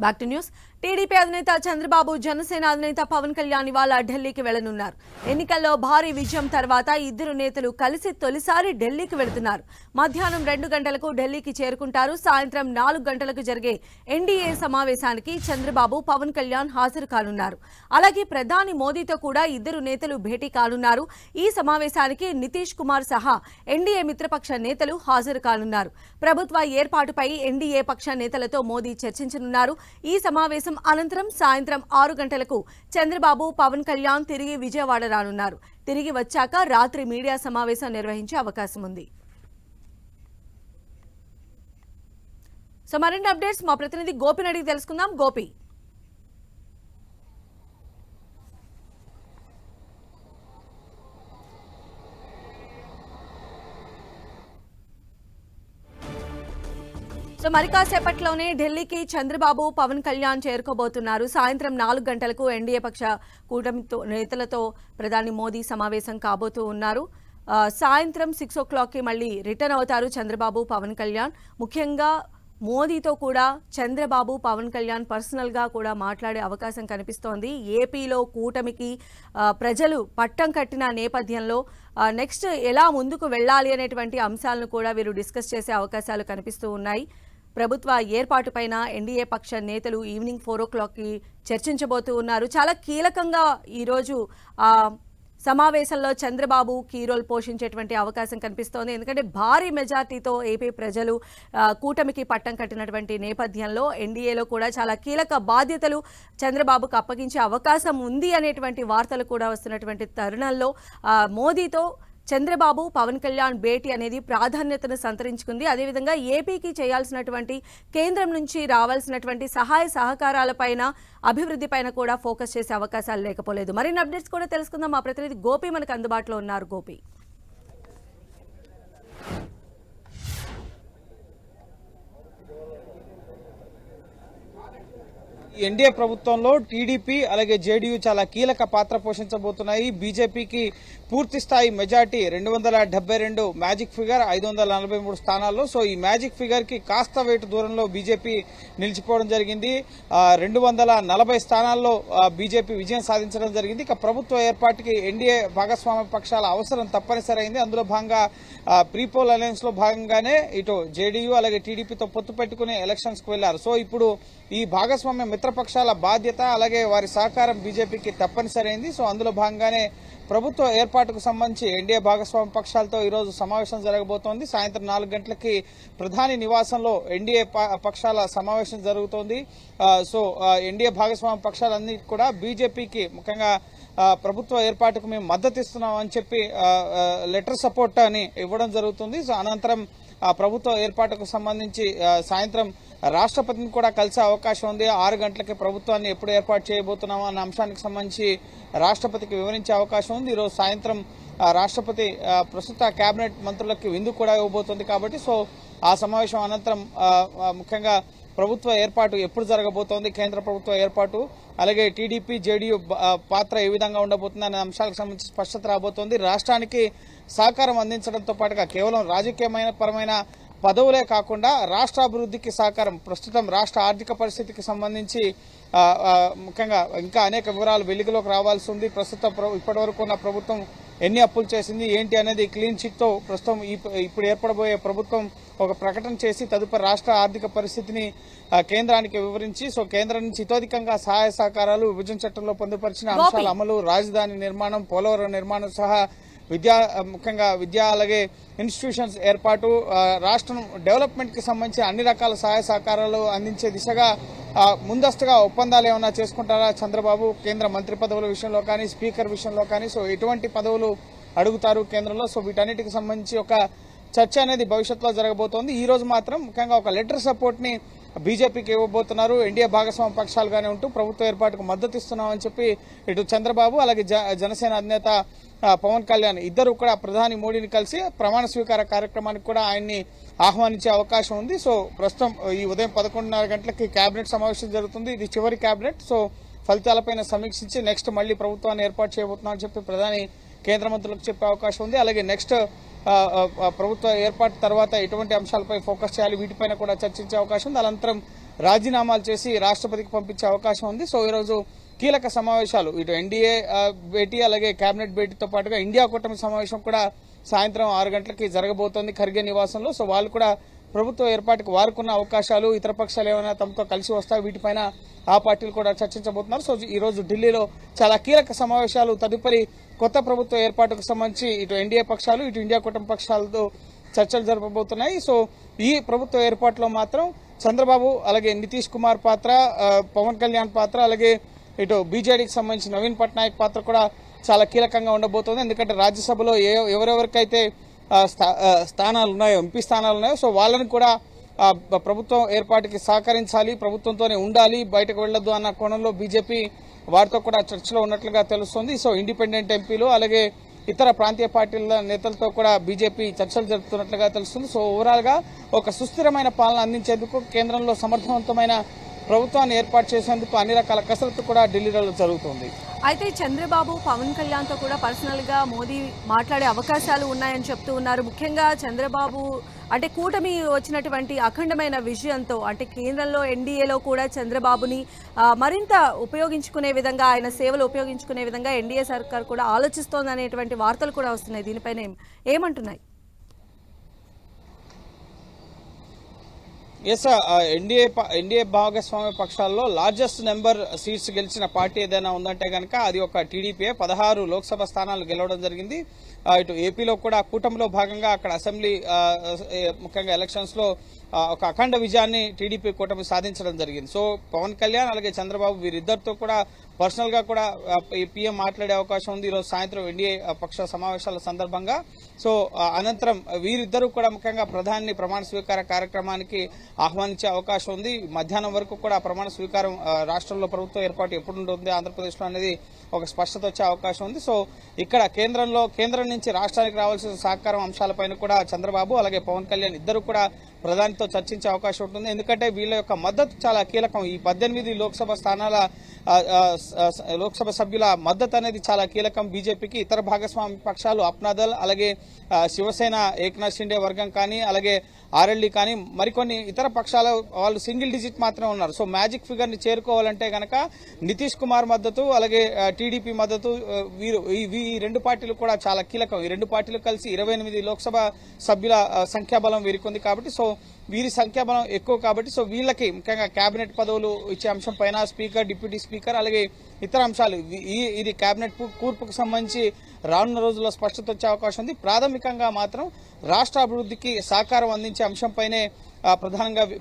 Back to news. TDP అధినేత చంద్రబాబు జనసేన అధినేత పవన్ కళ్యాణ్ ఇవాళ ఢిల్లీకి వెళ్లనున్నారు. ఎన్నికల్లో భారీ విజయం తర్వాత ఇద్దరు నేతలు కలిసి తొలిసారి ఢిల్లీకి వెళుతున్నారు. మధ్యాహ్నం 2 గంటలకు ఢిల్లీకి చేరుకుంటారు. సాయంత్రం 4 గంటలకు జరిగే ఎన్డీఏ సమావేశానికి చంద్రబాబు పవన్ కళ్యాణ్ హాజరు కానున్నారు. అలాగే ప్రధాని మోదీతో కూడా ఇద్దరు నేతలు భేటీ కానున్నారు. ఈ సమావేశానికి నితీష్ కుమార్ సహా ఎన్డీఏ మిత్రపక్ష నేతలు హాజరు కానున్నారు. ప్రభుత్వ ఏర్పాటుపై ఎన్డీఏ పక్ష నేతలతో మోదీ చర్చించనున్నారు. ఈ సమావేశం అనంతరం సాయంత్రం 6 గంటలకు చంద్రబాబు పవన్ కళ్యాణ్ తిరిగి విజయవాడ రానున్నారు. తిరిగి వచ్చాక రాత్రి మీడియా సమావేశం నిర్వహించే అవకాశం ఉంది. సో మరిన్ని అప్డేట్స్ మా ప్రతినిధి గోపిని అడిగి తెలుసుకుందాం. గోపి, సో మరి కాసేపట్లోనే ఢిల్లీకి చంద్రబాబు పవన్ కళ్యాణ్ చేరుకోబోతున్నారు. సాయంత్రం 4 గంటలకు ఎన్డీఏ పక్ష కూటమితో నేతలతో ప్రధాని మోదీ సమావేశం కాబోతూ ఉన్నారు. సాయంత్రం 6 o'clockకి మళ్ళీ రిటర్న్ అవుతారు చంద్రబాబు పవన్ కళ్యాణ్. ముఖ్యంగా మోదీతో కూడా చంద్రబాబు పవన్ కళ్యాణ్ పర్సనల్గా కూడా మాట్లాడే అవకాశం కనిపిస్తోంది. ఏపీలో కూటమికి ప్రజలు పట్టం కట్టిన నేపథ్యంలో నెక్స్ట్ ఎలా ముందుకు వెళ్ళాలి అనేటువంటి అంశాలను కూడా వీరు డిస్కస్ చేసే అవకాశాలు కనిపిస్తూ ఉన్నాయి. ప్రభుత్వ ఏర్పాటుపైన ఎన్డీఏ పక్ష నేతలు ఈవినింగ్ 4 o'clockకి చర్చించబోతూ ఉన్నారు. చాలా కీలకంగా ఈరోజు సమావేశంలో చంద్రబాబు కీ రోల్ పోషించేటువంటి అవకాశం కనిపిస్తోంది. ఎందుకంటే భారీ మెజార్టీతో ఏపీ ప్రజలు కూటమికి పట్టం కట్టినటువంటి నేపథ్యంలో ఎన్డీఏలో కూడా చాలా కీలక బాధ్యతలు చంద్రబాబుకు అప్పగించే అవకాశం ఉంది అనేటువంటి వార్తలు కూడా వస్తున్నటువంటి తరుణంలో మోదీతో చంద్రబాబు పవన్ కళ్యాణ్ భేటీ అనేది ప్రాధాన్యతను సంతరించుకుంది. అదేవిధంగా ఏపీకి చేయాల్సినటువంటి కేంద్రం నుంచి రావాల్సినటువంటి సహాయ సహకారాలపైన అభివృద్ధిపైన కూడా ఫోకస్ చేసే అవకాశాలు లేకపోలేదు. మరిన్ని అప్డేట్స్ కూడా తెలుసుకుందాం. మా ప్రతినిధి గోపి మనకు అందుబాటులో ఉన్నారు. గోపి, ఎన్డీఏ ప్రభుత్వంలో టీడీపీ అలాగే జేడీయూ చాలా కీలక పాత్ర పోషించబోతున్నాయి. బీజేపీకి పూర్తి స్థాయి మెజార్టీ 272 మ్యాజిక్ ఫిగర్ 543 స్థానాల్లో. సో ఈ మ్యాజిక్ ఫిగర్ కి కాస్త వేటు దూరంలో బీజేపీ నిలిచిపోవడం జరిగింది. 240 స్థానాల్లో బీజేపీ విజయం సాధించడం జరిగింది. ఇక ప్రభుత్వ ఏర్పాటుకి ఎన్డీఏ భాగస్వామ్య పక్షాల అవసరం తప్పనిసరి అయింది. అందులో భాగంగా ప్రీపోల్ అలయన్స్ లో భాగంగానే ఇటు జేడీయూ అలాగే టీడీపీతో పొత్తు పెట్టుకుని ఎలక్షన్స్ కు వెళ్లారు. సో ఇప్పుడు ఈ భాగస్వామ్య మిత్రపక్షాల బాధ్యత అలాగే వారి సహకారం బీజేపీకి తప్పనిసరి అయింది. సో అందులో భాగంగానే ప్రభుత్వ ఏర్పాటుకు సంబంధించి ఎన్డీఏ భాగస్వామ్య పక్షాలతో ఈరోజు సమావేశం జరగబోతోంది. సాయంత్రం 4 గంటలకి ప్రధాని నివాసంలో ఎన్డీఏ పక్షాల సమావేశం జరుగుతోంది. సో ఎన్డీఏ భాగస్వామ్య పక్షాలన్నీ కూడా బీజేపీకి ముఖ్యంగా ప్రభుత్వ ఏర్పాటుకు మేము మద్దతు ఇస్తున్నాం అని చెప్పి లెటర్ సపోర్ట్ అని ఇవ్వడం జరుగుతుంది. సో అనంతరం ప్రభుత్వ ఏర్పాటుకు సంబంధించి సాయంత్రం రాష్ట్రపతిని కూడా కలిసే అవకాశం ఉంది. 6 గంటలకి ప్రభుత్వాన్ని ఎప్పుడు ఏర్పాటు చేయబోతున్నామో అన్న అంశానికి సంబంధించి రాష్ట్రపతికి వివరించే అవకాశం ఉంది. ఈరోజు సాయంత్రం రాష్ట్రపతి ప్రస్తుత కేబినెట్ మంత్రులకు విందు కూడా ఇవ్వబోతుంది. కాబట్టి సో ఆ సమావేశం అనంతరం ముఖ్యంగా ప్రభుత్వ ఏర్పాటు ఎప్పుడు జరగబోతోంది, కేంద్ర ప్రభుత్వ ఏర్పాటు అలాగే టీడీపీ జేడీయూ పాత్ర ఏ విధంగా ఉండబోతుంది అనే అంశాలకు సంబంధించి స్పష్టత రాబోతోంది. రాష్ట్రానికి సహకారం అందించడంతో పాటుగా కేవలం రాజకీయమైన పరమైన పదవులే కాకుండా రాష్ట్ర అభివృద్ధికి సహకారం, ప్రస్తుతం రాష్ట్ర ఆర్థిక పరిస్థితికి సంబంధించి ముఖ్యంగా ఇంకా అనేక వివరాలు వెలుగులోకి రావాల్సి ఉంది. ప్రస్తుతం ఇప్పటివరకు ఉన్న ప్రభుత్వం ఎన్ని అప్పులు చేసింది ఏంటి అనేది క్లీన్ చిట్ తో ప్రస్తుతం ఇప్పుడు ఏర్పడబోయే ప్రభుత్వం ఒక ప్రకటన చేసి తదుపరి రాష్ట్ర ఆర్థిక పరిస్థితిని కేంద్రానికి వివరించి సో కేంద్రం నుంచి ఇతోధికంగా సహాయ సహకారాలు విభజన చట్టంలో పొందుపరిచిన అంశాల అమలు, రాజధాని నిర్మాణం, పోలవరం నిర్మాణం సహా ముఖ్యంగా విద్య అలాగే ఇన్స్టిట్యూషన్స్ ఏర్పాటు, రాష్ట్రం డెవలప్మెంట్ కి సంబంధించి అన్ని రకాల సహాయ సహకారాలు అందించే దిశగా ముందస్తుగా ఒప్పందాలు ఏమైనా చేసుకుంటారా చంద్రబాబు కేంద్ర మంత్రి పదవుల విషయంలో కానీ స్పీకర్ విషయంలో కానీ? సో ఎటువంటి పదవులు అడుగుతారు కేంద్రంలో? సో వీటన్నిటికి సంబంధించి ఒక చర్చ అనేది భవిష్యత్తులో జరగబోతోంది. ఈ రోజు మాత్రం ముఖ్యంగా ఒక లెటర్ సపోర్ట్ ని బీజేపీకి ఇవ్వబోతున్నారు. ఎన్డీఏ భాగస్వామ్య పక్షాలుగానే ఉంటూ ప్రభుత్వ ఏర్పాటుకు మద్దతు ఇస్తున్నామని చెప్పి ఇటు చంద్రబాబు అలాగే జనసేన అధినేత పవన్ కళ్యాణ్ ఇద్దరు కూడా ప్రధాని మోడీని కలిసి ప్రమాణ స్వీకార కార్యక్రమానికి కూడా ఆయన్ని ఆహ్వానించే అవకాశం ఉంది. సో ప్రస్తుతం ఈ ఉదయం 11:30 గంటలకి కేబినెట్ సమావేశం జరుగుతుంది. ఇది చివరి కేబినెట్. సో ఫలితాలపైన సమీక్షించి నెక్స్ట్ మళ్లీ ప్రభుత్వాన్ని ఏర్పాటు చేయబోతున్నామని చెప్పి ప్రధాని కేంద్ర మంత్రులకు చెప్పే అవకాశం ఉంది. అలాగే నెక్స్ట్ ప్రభుత్వ ఏర్పాటు తర్వాత ఎటువంటి అంశాలపై ఫోకస్ చేయాలి వీటిపైన కూడా చర్చించే అవకాశం ఉంది. అనంతరం రాజీనామాలు చేసి రాష్ట్రపతికి పంపించే అవకాశం ఉంది. సో ఈరోజు కీలక సమావేశాలు ఇటు ఎన్డీఏ భేటీ అలాగే కేబినెట్ భేటీతో పాటుగా ఇండియా కూటమి సమావేశం కూడా సాయంత్రం 6 గంటలకి జరగబోతోంది ఖర్గే నివాసంలో. సో వాళ్ళు కూడా ప్రభుత్వ ఏర్పాటుకు వారుకున్న అవకాశాలు, ఇతర పక్షాలు ఏమైనా తమతో కలిసి వస్తాయి, వీటిపైన ఆ పార్టీలు కూడా చర్చించబోతున్నారు. సో ఈ రోజు ఢిల్లీలో చాలా కీలక సమావేశాలు, తదుపరి కొత్త ప్రభుత్వ ఏర్పాటుకు సంబంధించి ఇటు ఎన్డీఏ పక్షాలు ఇటు ఇండియా కూటమి పక్షాలతో చర్చలు జరపబోతున్నాయి. సో ఈ ప్రభుత్వ ఏర్పాటులో మాత్రం చంద్రబాబు అలాగే నితీష్ కుమార్ పాత్ర, పవన్ కళ్యాణ్ పాత్ర, అలాగే ఇటు బీజేడీకి సంబంధించి నవీన్ పట్నాయక్ పాత్ర కూడా చాలా కీలకంగా ఉండబోతోంది. ఎందుకంటే రాజ్యసభలో ఎవరెవరికైతే స్థానాలు ఉన్నాయో, ఎంపీ స్థానాలు ఉన్నాయో, సో వాళ్ళని కూడా ప్రభుత్వం ఏర్పాటుకి సహకరించాలి, ప్రభుత్వంతోనే ఉండాలి, బయటకు వెళ్లొద్దు అన్న కోణంలో బీజేపీ వారితో కూడా చర్చలో ఉన్నట్లుగా తెలుస్తోంది. సో ఇండిపెండెంట్ ఎంపీలు అలాగే ఇతర ప్రాంతీయ పార్టీల నేతలతో కూడా బీజేపీ చర్చలు జరుపుతున్నట్లుగా తెలుస్తుంది. సో ఓవరాల్ గా ఒక సుస్థిరమైన పాలన అందించేందుకు, కేంద్రంలో సమర్థవంతమైన ప్రభుత్వాన్ని ఏర్పాటు చేసేందుకు అన్ని రకాల కసరత్తు కూడా ఢిల్లీలో జరుగుతుంది. అయితే చంద్రబాబు పవన్ కళ్యాణ్తో కూడా పర్సనల్ గా మోదీ మాట్లాడే అవకాశాలు ఉన్నాయని చెప్తూ ఉన్నారు. ముఖ్యంగా చంద్రబాబు అంటే కూటమి వచ్చినటువంటి అఖండమైన విజయంతో అంటే కేంద్రంలో ఎన్డీఏలో కూడా చంద్రబాబుని మరింత ఉపయోగించుకునే విధంగా, ఆయన సేవలు ఉపయోగించుకునే విధంగా ఎన్డీఏ సర్కార్ కూడా ఆలోచిస్తోందనేటువంటి వార్తలు కూడా వస్తున్నాయి. దీనిపైన ఏమంటున్నాయి? ఎస్, ఎన్డీఏ భాగస్వామ్య పక్షాల్లో లార్జెస్ట్ నెంబర్ సీట్స్ గెలిచిన పార్టీ ఏదైనా ఉందంటే కనుక అది ఒక టీడీపీ. 16 లోక్సభ స్థానాలు గెలవడం జరిగింది. ఇటు ఏపీలో కూడా కూటమిలో భాగంగా అక్కడ అసెంబ్లీ ముఖ్యంగా ఎలక్షన్స్ లో ఒక అఖండ విజయాన్ని టీడీపీ కూటమి సాధించడం జరిగింది. సో పవన్ కళ్యాణ్ అలాగే చంద్రబాబు వీరిద్దరితో కూడా పర్సనల్ గా కూడా పీఎం మాట్లాడే అవకాశం ఉంది ఈరోజు సాయంత్రం ఎన్డీఏ పక్ష సమావేశాల సందర్భంగా. సో అనంతరం వీరిద్దరూ కూడా ముఖ్యంగా ప్రధాని ప్రమాణ స్వీకార కార్యక్రమానికి ఆహ్వానించే అవకాశం ఉంది. మధ్యాహ్నం వరకు కూడా ప్రమాణ స్వీకారం, రాష్ట్రంలో ప్రభుత్వం ఏర్పాటు ఎప్పుడు ఉంటుంది ఆంధ్రప్రదేశ్ లో అనేది ఒక స్పష్టత వచ్చే అవకాశం ఉంది. సో ఇక్కడ కేంద్రం నుంచి రాష్ట్రానికి రావాల్సిన సహకారం అంశాలపైన కూడా చంద్రబాబు అలాగే పవన్ కళ్యాణ్ ఇద్దరు కూడా ప్రధానితో చర్చించే అవకాశం ఉంటుంది. ఎందుకంటే వీళ్ళ యొక్క మద్దతు చాలా కీలకం. ఈ 18 లోక్సభ సభ్యుల మద్దతు అనేది చాలా కీలకం బీజేపీకి. ఇతర భాగస్వామ్య పక్షాలు అప్నాదల్ అలాగే శివసేన ఏక్నాథ్ షిండే వర్గం కానీ అలాగే ఆర్ఎల్డీ కానీ మరికొన్ని ఇతర పక్షాల వాళ్ళు సింగిల్ డిజిట్ మాత్రమే ఉన్నారు. సో మ్యాజిక్ ఫిగర్ ని చేరుకోవాలంటే గనక నితీష్ కుమార్ మద్దతు అలాగే టీడీపీ మద్దతు ఈ రెండు పార్టీలు కూడా చాలా కీలకం. ఈ రెండు పార్టీలు కలిసి 28 లోక్సభ సభ్యుల సంఖ్యాబలం వీరికి ఉంది కాబట్టి, సో వీరి సంఖ్యాబలం ఎక్కువ కాబట్టి, సో వీళ్ళకి ముఖ్యంగా కేబినెట్ పదవులు ఇచ్చే అంశం పైన స్పీకర్, డిప్యూటీ స్పీకర్ అలాగే ఇతర అంశాలు ఇది కేబినెట్ కూర్పుకు సంబంధించి రానున్న రోజుల్లో స్పష్టత వచ్చే అవకాశం ఉంది. ప్రాథమికంగా మాత్రం రాష్ట్ర అభివృద్ధికి సహకారం అందించే అంశంపైనే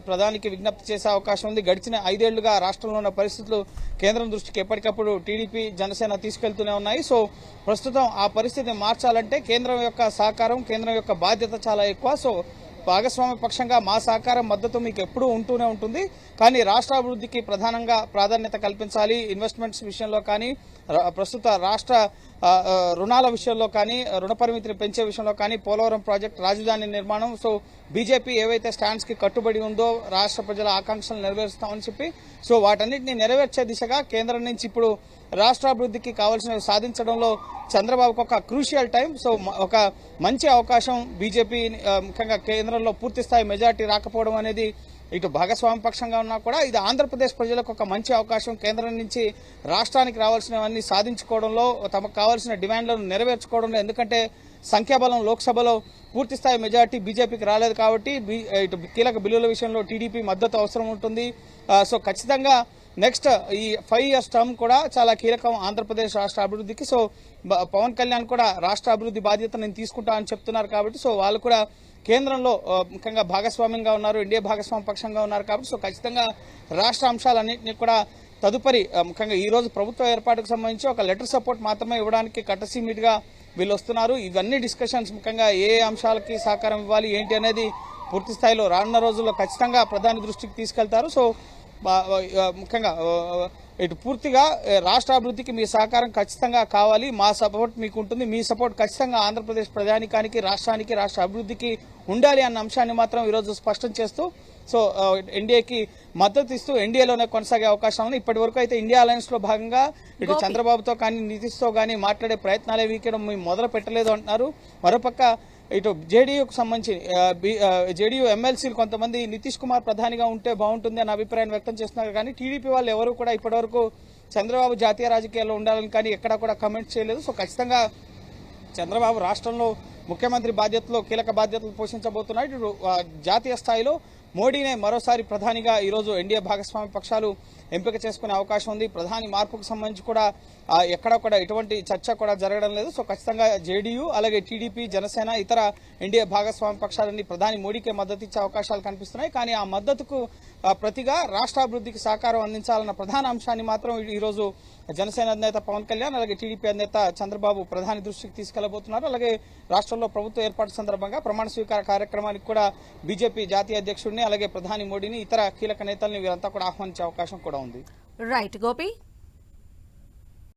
ప్రధానికి విజ్ఞప్తి చేసే అవకాశం ఉంది. గడిచిన 5 ఏళ్లుగా రాష్ట్రంలో ఉన్న పరిస్థితులు కేంద్రం దృష్టికి ఎప్పటికప్పుడు టీడీపీ, జనసేన తీసుకెళ్తూనే ఉన్నాయి. సో ప్రస్తుతం ఆ పరిస్థితిని మార్చాలంటే కేంద్రం యొక్క సహకారం, కేంద్రం యొక్క బాధ్యత చాలా ఎక్కువ. సో భాగస్వామ్య పక్షంగా మా సహకారం, మద్దతు మీకు ఎప్పుడూ ఉంటూనే ఉంటుంది. కానీ రాష్ట్ర అభివృద్ధికి ప్రధానంగా ప్రాధాన్యత కల్పించాలి. ఇన్వెస్ట్మెంట్స్ విషయంలో కానీ, ప్రస్తుత రాష్ట్ర రుణాల విషయంలో కానీ, రుణ పరిమితిని పెంచే విషయంలో కానీ, పోలవరం ప్రాజెక్టు, రాజధాని నిర్మాణం, సో బీజేపీ ఏవైతే స్టాండ్స్ కి కట్టుబడి ఉందో రాష్ట్ర ప్రజల ఆకాంక్షలు నెరవేరుస్తామని చెప్పి, సో వాటన్నిటిని నెరవేర్చే దిశగా కేంద్రం నుంచి ఇప్పుడు రాష్ట్రాభివృద్ధికి కావాల్సినవి సాధించడంలో చంద్రబాబుకు ఒక క్రూషియల్ టైం. సో ఒక మంచి అవకాశం బీజేపీ ముఖ్యంగా కేంద్రంలో పూర్తిస్థాయి మెజార్టీ రాకపోవడం అనేది ఇటు భాగస్వామ్య పక్షంగా ఉన్నా కూడా ఇది ఆంధ్రప్రదేశ్ ప్రజలకు ఒక మంచి అవకాశం. కేంద్రం నుంచి రాష్ట్రానికి రావాల్సినవన్నీ సాధించుకోవడంలో, తమకు కావాల్సిన డిమాండ్లను నెరవేర్చుకోవడంలో, ఎందుకంటే సంఖ్యాబలం లోక్సభలో పూర్తిస్థాయి మెజార్టీ బీజేపీకి రాలేదు కాబట్టి ఇటు కీలక బిల్లుల విషయంలో టీడీపీ మద్దతు అవసరం ఉంటుంది. సో ఖచ్చితంగా నెక్స్ట్ ఈ 5 years టర్మ్ కూడా చాలా కీలకం ఆంధ్రప్రదేశ్ రాష్ట్ర అభివృద్ధికి. సో పవన్ కళ్యాణ్ కూడా రాష్ట్ర అభివృద్ధి బాధ్యత నేను తీసుకుంటా అని చెప్తున్నారు కాబట్టి, సో వాళ్ళు కూడా కేంద్రంలో ముఖ్యంగా భాగస్వామ్యంగా ఉన్నారు, ఎన్డీఏ భాగస్వామ్య పక్షంగా ఉన్నారు కాబట్టి, సో ఖచ్చితంగా రాష్ట్ర అంశాలన్నింటినీ కూడా తదుపరి ముఖ్యంగా ఈ రోజు ప్రభుత్వ ఏర్పాటుకు సంబంధించి ఒక లెటర్ సపోర్ట్ మాత్రమే ఇవ్వడానికి కట్టసీమిట్ గా వీళ్ళు వస్తున్నారు. ఇవన్నీ డిస్కషన్స్ ముఖ్యంగా ఏ అంశాలకి సహకారం ఇవ్వాలి ఏంటి అనేది పూర్తి స్థాయిలో రానున్న రోజుల్లో ఖచ్చితంగా ప్రధాని దృష్టికి తీసుకెళ్తారు. సో ముఖ్యంగా ఇటు పూర్తిగా రాష్ట్ర అభివృద్ధికి మీ సహకారం ఖచ్చితంగా కావాలి, మా సపోర్ట్ మీకు ఉంటుంది, మీ సపోర్ట్ ఖచ్చితంగా ఆంధ్రప్రదేశ్ ప్రజానికానికి, రాష్ట్రానికి, రాష్ట్ర అభివృద్ధికి ఉండాలి అన్న అంశాన్ని మాత్రం ఈరోజు స్పష్టం చేస్తూ, సో ఎన్డీఏకి మద్దతు ఇస్తూ ఎన్డీఏలోనే కొనసాగే అవకాశం ఉంది. ఇప్పటి వరకు అయితే ఇండియా అలయన్స్ లో భాగంగా ఇటు చంద్రబాబుతో కానీ నితీష్తో కానీ మాట్లాడే ప్రయత్నాలే వీకడం మేము మొదలు పెట్టలేదు అంటున్నారు. మరోపక్క ఇటు జేడీయూకు సంబంధించి జేడీయూ ఎమ్మెల్సీలు కొంతమంది నితీష్ కుమార్ ప్రధానిగా ఉంటే బాగుంటుంది అన్న అభిప్రాయాన్ని వ్యక్తం చేస్తున్నారు. కానీ టీడీపీ వాళ్ళు ఎవరు కూడా ఇప్పటివరకు చంద్రబాబు జాతీయ రాజకీయాల్లో ఉండాలని కానీ ఎక్కడా కూడా కమెంట్ చేయలేదు. సో ఖచ్చితంగా చంద్రబాబు రాష్ట్రంలో ముఖ్యమంత్రి బాధ్యతలో కీలక బాధ్యతలు పోషించబోతున్నాడు. ఇటు జాతీయ స్థాయిలో మోడీనే మరోసారి ప్రధానిగా ఈరోజు ఎన్డీఏ భాగస్వామ్య పక్షాలు ఎంపిక చేసుకునే అవకాశం ఉంది. ప్రధాని మార్పుకు సంబంధించి కూడా ఎక్కడా కూడా ఎటువంటి చర్చ కూడా జరగడం లేదు. సో ఖచ్చితంగా జేడీయూ అలాగే టీడీపీ, జనసేన, ఇతర ఎన్డీఏ భాగస్వామ్య పక్షాలన్నీ ప్రధాని మోడీకే మద్దతు ఇచ్చే అవకాశాలు కనిపిస్తున్నాయి. కానీ ఆ మద్దతుకు ప్రతిగా రాష్ట్రాభివృద్ధికి సహకారం అందించాలన్న ప్రధాన అంశాన్ని మాత్రం ఈరోజు జనసేన అధినేత పవన్ కళ్యాణ్ అలాగే టీడీపీ అధినేత చంద్రబాబు ప్రధాని దృష్టికి తీసుకెళ్లబోతున్నారు. అలాగే రాష్ట్రంలో ప్రభుత్వ ఏర్పాటు సందర్భంగా ప్రమాణ స్వీకార కార్యక్రమానికి కూడా బీజేపీ జాతీయ అధ్యక్షుడిని అలాగే ప్రధాని మోడీని, ఇతర కీలక నేతల్ని వీరంతా కూడా ఆహ్వానించే అవకాశం కూడా ఉంది. రైట్ గోపి.